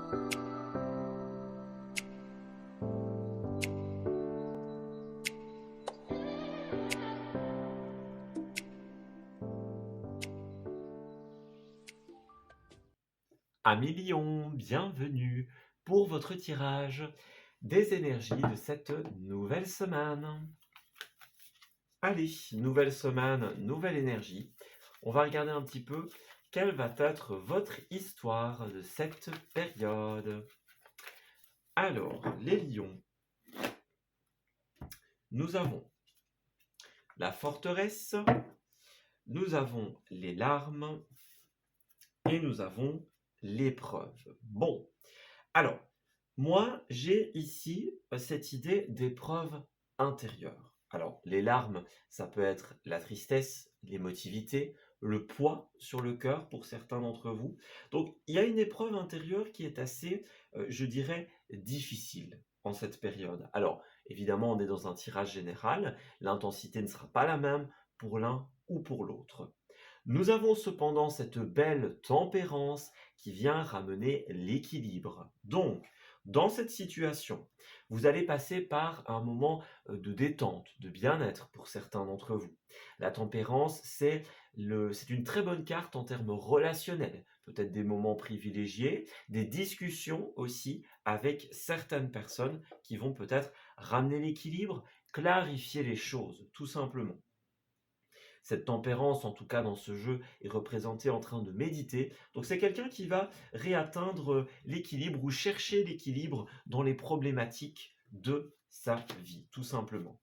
Amis Lion, bienvenue pour votre tirage des énergies de cette nouvelle semaine. Allez, nouvelle semaine, nouvelle énergie. On va regarder un petit peu quelle va être votre histoire de cette période. Alors, les lions, nous avons la forteresse, nous avons les larmes et nous avons l'épreuve. Bon, alors, moi, j'ai ici cette idée d'épreuve intérieure. Alors, les larmes, ça peut être la tristesse, l'émotivité, le poids sur le cœur pour certains d'entre vous. Donc, il y a une épreuve intérieure qui est assez, je dirais, difficile en cette période. Alors, évidemment, on est dans un tirage général, l'intensité ne sera pas la même pour l'un ou pour l'autre. Nous avons cependant cette belle tempérance qui vient ramener l'équilibre. Donc, dans cette situation, vous allez passer par un moment de détente, de bien-être pour certains d'entre vous. La tempérance, c'est une très bonne carte en termes relationnels, peut-être des moments privilégiés, des discussions aussi avec certaines personnes qui vont peut-être ramener l'équilibre, clarifier les choses, tout simplement. Cette tempérance, en tout cas dans ce jeu, est représentée en train de méditer. Donc c'est quelqu'un qui va réatteindre l'équilibre ou chercher l'équilibre dans les problématiques de sa vie, tout simplement.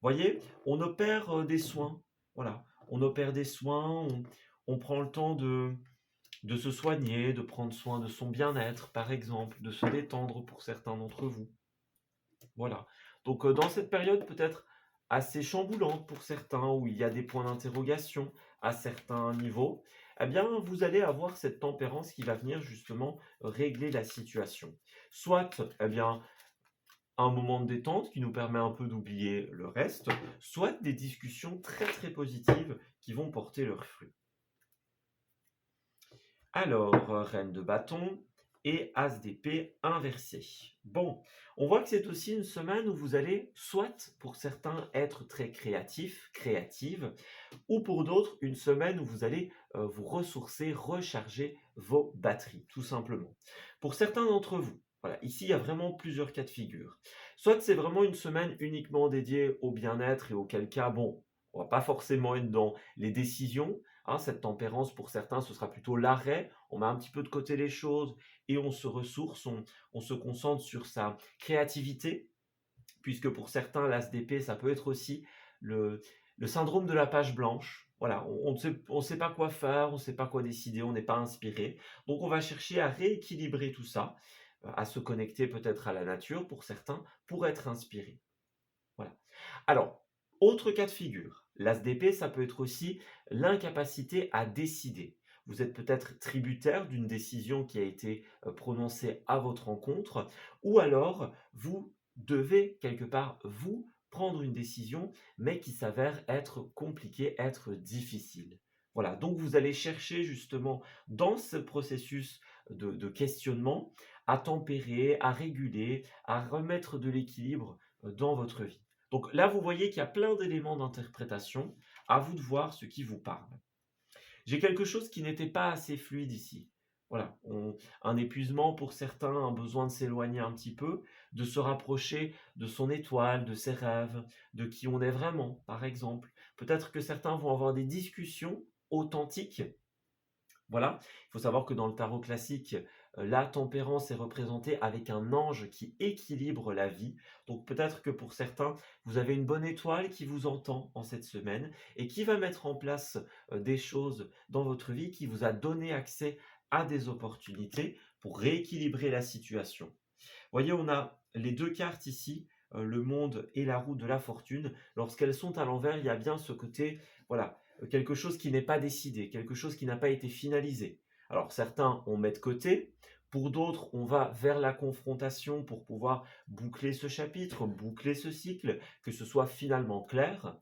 Voyez, on opère des soins. Voilà, on opère des soins, on prend le temps de se soigner, de prendre soin de son bien-être, par exemple, de se détendre pour certains d'entre vous. Voilà. Donc dans cette période peut-être assez chamboulante pour certains, où il y a des points d'interrogation à certains niveaux, eh bien vous allez avoir cette tempérance qui va venir justement régler la situation. Soit eh bien un moment de détente qui nous permet un peu d'oublier le reste, soit des discussions très très positives qui vont porter leurs fruits. Alors, reine de bâton et as d'épée inversé. Bon, on voit que c'est aussi une semaine où vous allez, soit pour certains, être très créatif, créative, ou pour d'autres, une semaine où vous allez vous ressourcer, recharger vos batteries, tout simplement. Pour certains d'entre vous, voilà, ici il y a vraiment plusieurs cas de figure. Soit c'est vraiment une semaine uniquement dédiée au bien-être et auquel cas, bon, on va pas forcément être dans les décisions, hein, cette tempérance, pour certains, ce sera plutôt l'arrêt. On met un petit peu de côté les choses et on se ressource, on se concentre sur sa créativité, puisque pour certains, l'as d'épée, ça peut être aussi le, le syndrome de la page blanche. Voilà, on ne sait pas quoi faire, on ne sait pas quoi décider, on n'est pas inspiré. Donc on va chercher à rééquilibrer tout ça, à se connecter peut-être à la nature pour certains, pour être inspiré. Voilà. Alors, autre cas de figure, l'as d'épée, ça peut être aussi l'incapacité à décider. Vous êtes peut-être tributaire d'une décision qui a été prononcée à votre encontre, ou alors vous devez quelque part, vous, prendre une décision, mais qui s'avère être compliquée, être difficile. Voilà, donc vous allez chercher justement dans ce processus de questionnement à tempérer, à réguler, à remettre de l'équilibre dans votre vie. Donc là, vous voyez qu'il y a plein d'éléments d'interprétation. À vous de voir ce qui vous parle. J'ai quelque chose qui n'était pas assez fluide ici. Voilà, un épuisement pour certains, un besoin de s'éloigner un petit peu, de se rapprocher de son étoile, de ses rêves, de qui on est vraiment, par exemple. Peut-être que certains vont avoir des discussions authentiques. Voilà, il faut savoir que dans le tarot classique, la tempérance est représentée avec un ange qui équilibre la vie. Donc peut-être que pour certains, vous avez une bonne étoile qui vous entend en cette semaine et qui va mettre en place des choses dans votre vie, qui vous a donné accès à des opportunités pour rééquilibrer la situation. Voyez, on a les deux cartes ici, le monde et la roue de la fortune. Lorsqu'elles sont à l'envers, il y a bien ce côté, voilà, quelque chose qui n'est pas décidé, quelque chose qui n'a pas été finalisé. Alors certains, on met de côté, pour d'autres, on va vers la confrontation pour pouvoir boucler ce chapitre, boucler ce cycle, que ce soit finalement clair.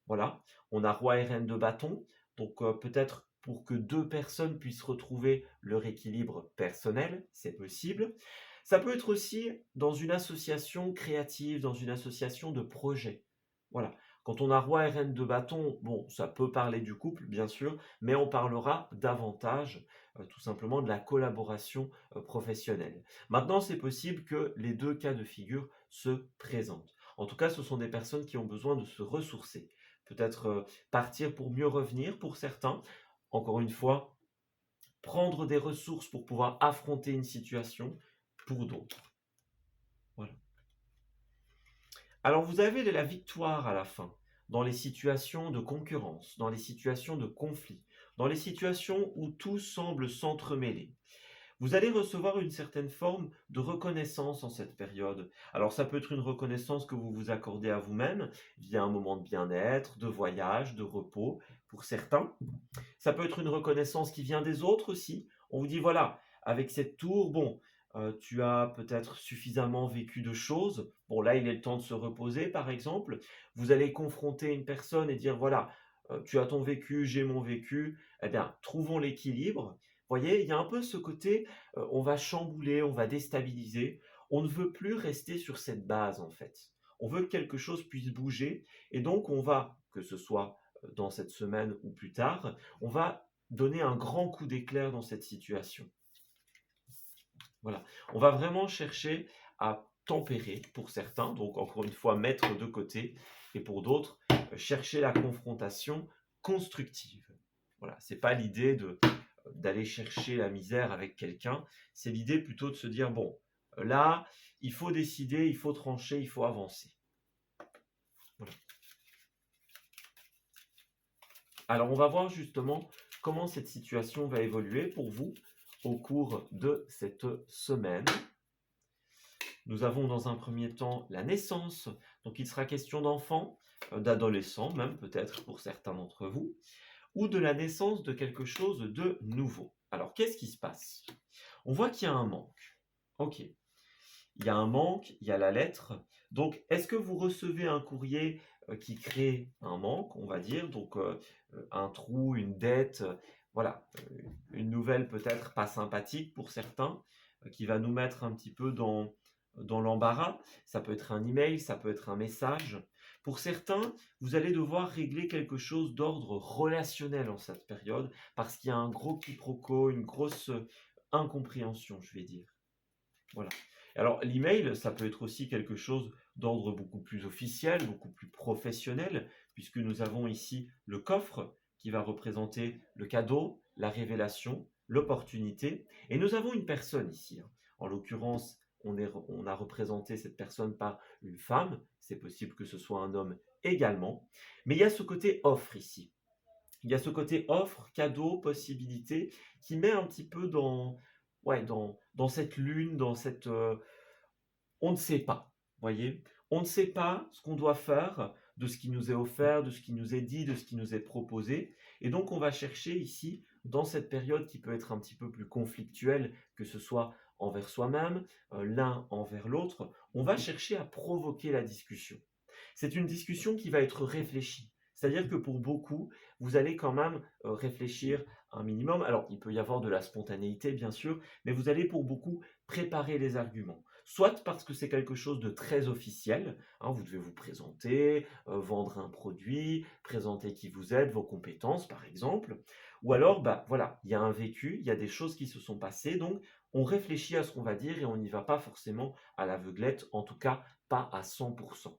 Voilà, on a roi et reine de bâton, donc peut-être pour que deux personnes puissent retrouver leur équilibre personnel, c'est possible. Ça peut être aussi dans une association créative, dans une association de projet. Voilà. Quand on a roi et reine de bâton, bon, ça peut parler du couple, bien sûr, mais on parlera davantage, tout simplement, de la collaboration professionnelle. Maintenant, c'est possible que les deux cas de figure se présentent. En tout cas, ce sont des personnes qui ont besoin de se ressourcer. Peut-être partir pour mieux revenir pour certains. Encore une fois, prendre des ressources pour pouvoir affronter une situation pour d'autres. Voilà. Alors vous avez la victoire à la fin, dans les situations de concurrence, dans les situations de conflit, dans les situations où tout semble s'entremêler. Vous allez recevoir une certaine forme de reconnaissance en cette période. Alors ça peut être une reconnaissance que vous vous accordez à vous-même via un moment de bien-être, de voyage, de repos pour certains. Ça peut être une reconnaissance qui vient des autres aussi. On vous dit voilà, avec cette tour, bon, tu as peut-être suffisamment vécu de choses. Bon, là, il est le temps de se reposer, par exemple. Vous allez confronter une personne et dire voilà, tu as ton vécu, j'ai mon vécu. Eh bien, trouvons l'équilibre. Voyez, il y a un peu ce côté, on va chambouler, on va déstabiliser. On ne veut plus rester sur cette base, en fait. On veut que quelque chose puisse bouger et donc on va, que ce soit dans cette semaine ou plus tard, on va donner un grand coup d'éclair dans cette situation. Voilà. On va vraiment chercher à tempérer pour certains, donc encore une fois mettre de côté, et pour d'autres, chercher la confrontation constructive. Voilà, c'est pas l'idée d'aller chercher la misère avec quelqu'un, c'est l'idée plutôt de se dire bon, là, il faut décider, il faut trancher, il faut avancer. Voilà. Alors, on va voir justement comment cette situation va évoluer pour vous au cours de cette semaine. Nous avons dans un premier temps la naissance, donc il sera question d'enfants, d'adolescents même peut-être pour certains d'entre vous, ou de la naissance de quelque chose de nouveau. Alors, qu'est-ce qui se passe? On voit qu'il y a un manque. Ok, il y a un manque, il y a la lettre. Donc, est-ce que vous recevez un courrier qui crée un manque, on va dire, donc un trou, une dette, voilà, une nouvelle peut-être pas sympathique pour certains, qui va nous mettre un petit peu dans l'embarras. Ça peut être un email, ça peut être un message. Pour certains, vous allez devoir régler quelque chose d'ordre relationnel en cette période, parce qu'il y a un gros quiproquo, une grosse incompréhension, je vais dire. Voilà. Alors, l'email, ça peut être aussi quelque chose d'ordre beaucoup plus officiel, beaucoup plus professionnel, puisque nous avons ici le coffre qui va représenter le cadeau, la révélation, l'opportunité. Et nous avons une personne ici. En l'occurrence, on a représenté cette personne par une femme. C'est possible que ce soit un homme également. Mais il y a ce côté offre ici. Il y a ce côté offre, cadeau, possibilité, qui met un petit peu ouais, dans cette lune, dans cette... on ne sait pas, voyez? On ne sait pas ce qu'on doit faire de ce qui nous est offert, de ce qui nous est dit, de ce qui nous est proposé. Et donc, on va chercher ici, dans cette période qui peut être un petit peu plus conflictuelle, que ce soit envers soi-même, l'un envers l'autre, on va chercher à provoquer la discussion. C'est une discussion qui va être réfléchie. C'est-à-dire que pour beaucoup, vous allez quand même réfléchir un minimum. Alors, il peut y avoir de la spontanéité, bien sûr, mais vous allez pour beaucoup préparer les arguments. Soit parce que c'est quelque chose de très officiel, hein, vous devez vous présenter, vendre un produit, présenter qui vous êtes, vos compétences par exemple, ou alors, bah voilà, il y a un vécu, il y a des choses qui se sont passées, donc on réfléchit à ce qu'on va dire et on n'y va pas forcément à l'aveuglette, en tout cas pas à 100%.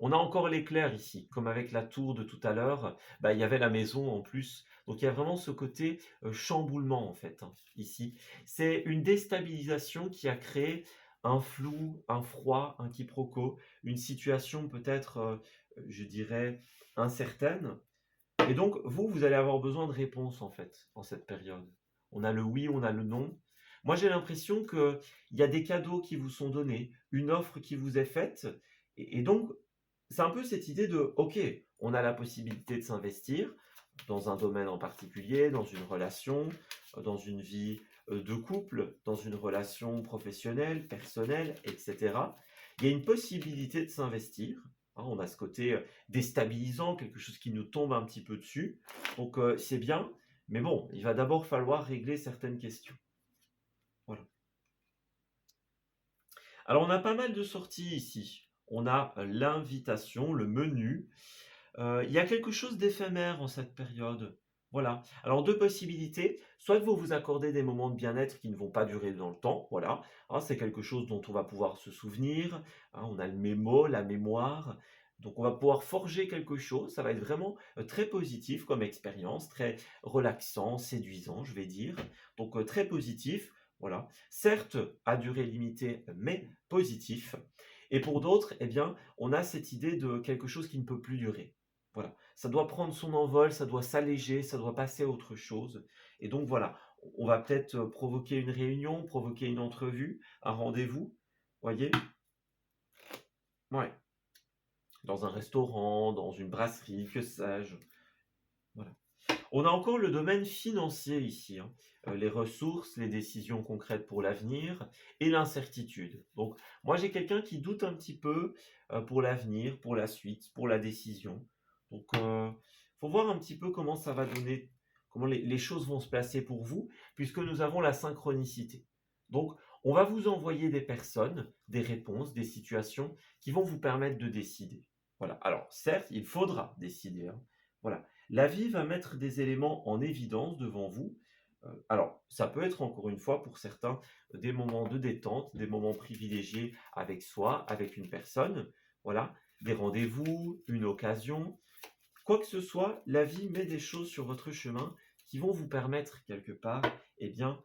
On a encore l'éclair ici, comme avec la tour de tout à l'heure, bah, il y avait la maison en plus. Donc il y a vraiment ce côté chamboulement en fait, hein, ici. C'est une déstabilisation qui a créé un flou, un froid, un quiproquo, une situation peut-être, je dirais, incertaine. Et donc vous allez avoir besoin de réponses en fait, en cette période. On a le oui, on a le non. Moi j'ai l'impression qu'il y a des cadeaux qui vous sont donnés, une offre qui vous est faite, et donc c'est un peu cette idée de, ok, on a la possibilité de s'investir dans un domaine en particulier, dans une relation, dans une vie de couple, dans une relation professionnelle, personnelle, etc. Il y a une possibilité de s'investir, hein. On a ce côté déstabilisant, quelque chose qui nous tombe un petit peu dessus. Donc c'est bien, mais bon, il va d'abord falloir régler certaines questions. Voilà. Alors on a pas mal de sorties ici. On a l'invitation, le menu. Il y a quelque chose d'éphémère en cette période. Voilà. Alors 2 possibilités, soit que vous vous accordez des moments de bien-être qui ne vont pas durer dans le temps, voilà. Hein, c'est quelque chose dont on va pouvoir se souvenir, hein, on a le mémo, la mémoire, donc on va pouvoir forger quelque chose. Ça va être vraiment, très positif comme expérience, très relaxant, séduisant, je vais dire. Donc, très positif, voilà. Certes, à durée limitée, mais positif. Et pour d'autres, eh bien, on a cette idée de quelque chose qui ne peut plus durer. Voilà, ça doit prendre son envol, ça doit s'alléger, ça doit passer à autre chose. Et donc voilà, on va peut-être provoquer une réunion, provoquer une entrevue, un rendez-vous, voyez? Ouais, dans un restaurant, dans une brasserie, que sais-je. Voilà. On a encore le domaine financier ici, hein. Les ressources, les décisions concrètes pour l'avenir et l'incertitude. Donc moi j'ai quelqu'un qui doute un petit peu pour l'avenir, pour la suite, pour la décision. Donc faut voir un petit peu comment ça va donner, comment les choses vont se placer pour vous, puisque nous avons la synchronicité. Donc on va vous envoyer des personnes, des réponses, des situations qui vont vous permettre de décider. Voilà. Alors certes, il faudra décider, hein. Voilà. La vie va mettre des éléments en évidence devant vous. Alors, ça peut être encore une fois pour certains des moments de détente, des moments privilégiés avec soi, avec une personne, voilà, des rendez-vous, une occasion. Quoi que ce soit, la vie met des choses sur votre chemin qui vont vous permettre quelque part, eh bien,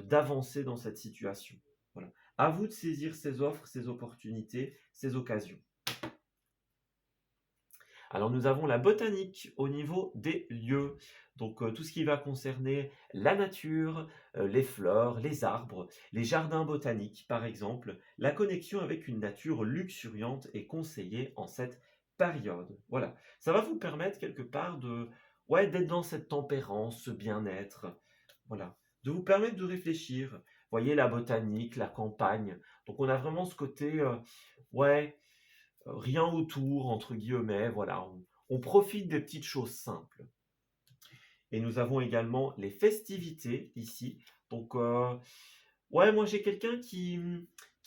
d'avancer dans cette situation. Voilà. À vous de saisir ces offres, ces opportunités, ces occasions. Alors nous avons la botanique au niveau des lieux, donc tout ce qui va concerner la nature, les fleurs, les arbres, les jardins botaniques par exemple. La connexion avec une nature luxuriante est conseillée en cette période. Voilà, ça va vous permettre quelque part de, ouais, d'être dans cette tempérance, ce bien-être, voilà, de vous permettre de réfléchir. Voyez la botanique, la campagne. Donc on a vraiment ce côté, ouais, rien autour, entre guillemets, voilà, on profite des petites choses simples. Et nous avons également les festivités ici. Donc, ouais, moi j'ai quelqu'un qui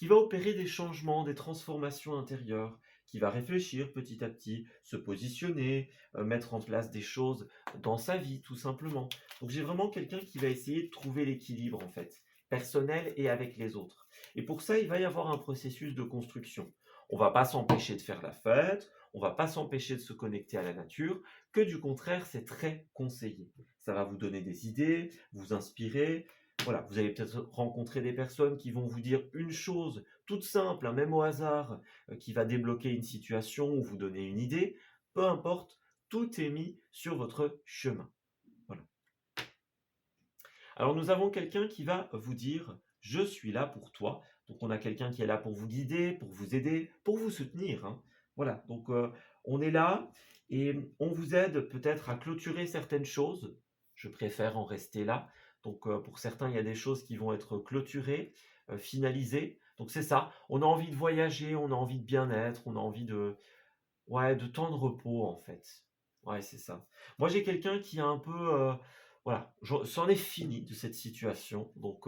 va opérer des changements, des transformations intérieures, qui va réfléchir petit à petit, se positionner, mettre en place des choses dans sa vie, tout simplement. Donc j'ai vraiment quelqu'un qui va essayer de trouver l'équilibre, en fait, personnel et avec les autres. Et pour ça, il va y avoir un processus de construction. On va pas s'empêcher de faire la fête, on va pas s'empêcher de se connecter à la nature, que du contraire, c'est très conseillé. Ça va vous donner des idées, vous inspirer. Voilà, vous allez peut-être rencontrer des personnes qui vont vous dire une chose toute simple, hein, même au hasard, qui va débloquer une situation ou vous donner une idée. Peu importe, tout est mis sur votre chemin. Voilà. Alors nous avons quelqu'un qui va vous dire je suis là pour toi. Donc on a quelqu'un qui est là pour vous guider, pour vous aider, pour vous soutenir, hein. Voilà, donc on est là et on vous aide peut-être à clôturer certaines choses. Je préfère en rester là. Donc pour certains, il y a des choses qui vont être clôturées, finalisées. Donc c'est ça, on a envie de voyager, on a envie de bien-être, on a envie de, ouais, de temps de repos en fait. Ouais, c'est ça. Moi, j'ai quelqu'un qui a un peu, voilà, c'en est fini de cette situation. Donc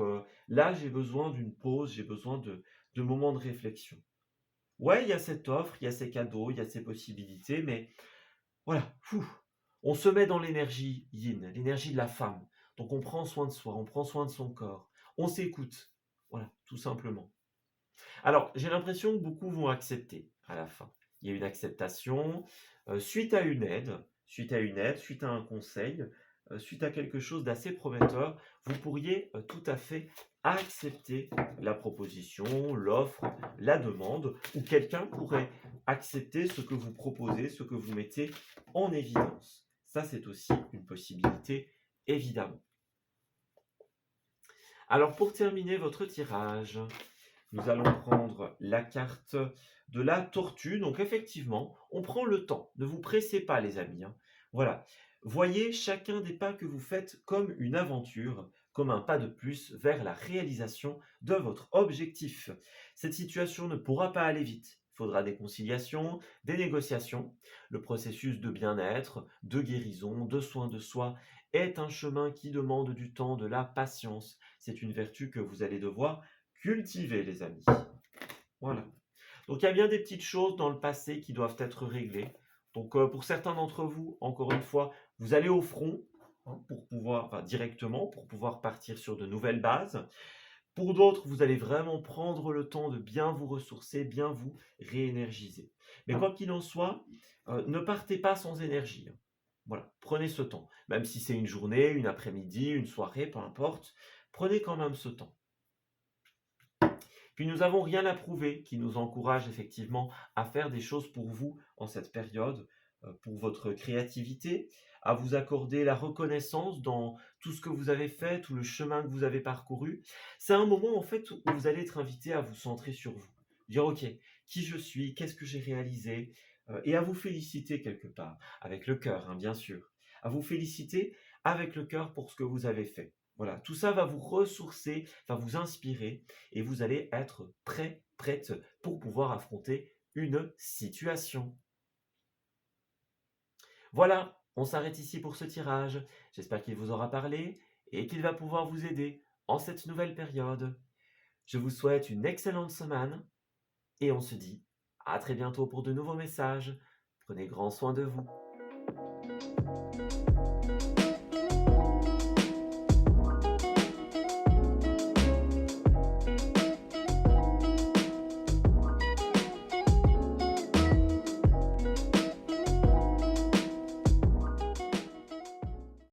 là, j'ai besoin d'une pause, j'ai besoin de moments de réflexion. Ouais, il y a cette offre, il y a ces cadeaux, il y a ces possibilités, mais voilà, fou, on se met dans l'énergie yin, l'énergie de la femme. Donc on prend soin de soi, on prend soin de son corps, on s'écoute. Voilà, tout simplement. Alors, j'ai l'impression que beaucoup vont accepter à la fin. Il y a une acceptation, suite à une aide, suite à un conseil, suite à quelque chose d'assez prometteur, vous pourriez, tout à fait accepter la proposition, l'offre, la demande, ou quelqu'un pourrait accepter ce que vous proposez, ce que vous mettez en évidence. Ça, c'est aussi une possibilité, évidemment. Alors, pour terminer votre tirage, nous allons prendre la carte de la tortue. Donc effectivement, on prend le temps. Ne vous pressez pas, les amis, hein. Voilà. Voyez chacun des pas que vous faites comme une aventure, comme un pas de plus vers la réalisation de votre objectif. Cette situation ne pourra pas aller vite. faudra des conciliations, des négociations. Le processus de bien-être, de guérison, de soin de soi est un chemin qui demande du temps, de la patience. C'est une vertu que vous allez devoir cultiver, les amis. Voilà. Donc il y a bien des petites choses dans le passé qui doivent être réglées. Donc pour certains d'entre vous, encore une fois, vous allez au front pour pouvoir, enfin, directement, pour pouvoir partir sur de nouvelles bases. Pour d'autres, vous allez vraiment prendre le temps de bien vous ressourcer, bien vous réénergiser. Mais quoi qu'il en soit, ne partez pas sans énergie, hein. Voilà, prenez ce temps. Même si c'est une journée, une après-midi, une soirée, peu importe, prenez quand même ce temps. Puis nous n'avons rien à prouver qui nous encourage effectivement à faire des choses pour vous en cette période, pour votre créativité, à vous accorder la reconnaissance dans tout ce que vous avez fait, tout le chemin que vous avez parcouru. C'est un moment en fait où vous allez être invité à vous centrer sur vous. Dire ok, qui je suis, qu'est-ce que j'ai réalisé, et à vous féliciter quelque part, avec le cœur, hein, bien sûr. À vous féliciter avec le cœur pour ce que vous avez fait. Voilà, tout ça va vous ressourcer, va vous inspirer et vous allez être prêt, prête pour pouvoir affronter une situation. Voilà, on s'arrête ici pour ce tirage. J'espère qu'il vous aura parlé et qu'il va pouvoir vous aider en cette nouvelle période. Je vous souhaite une excellente semaine et on se dit à très bientôt pour de nouveaux messages. Prenez grand soin de vous.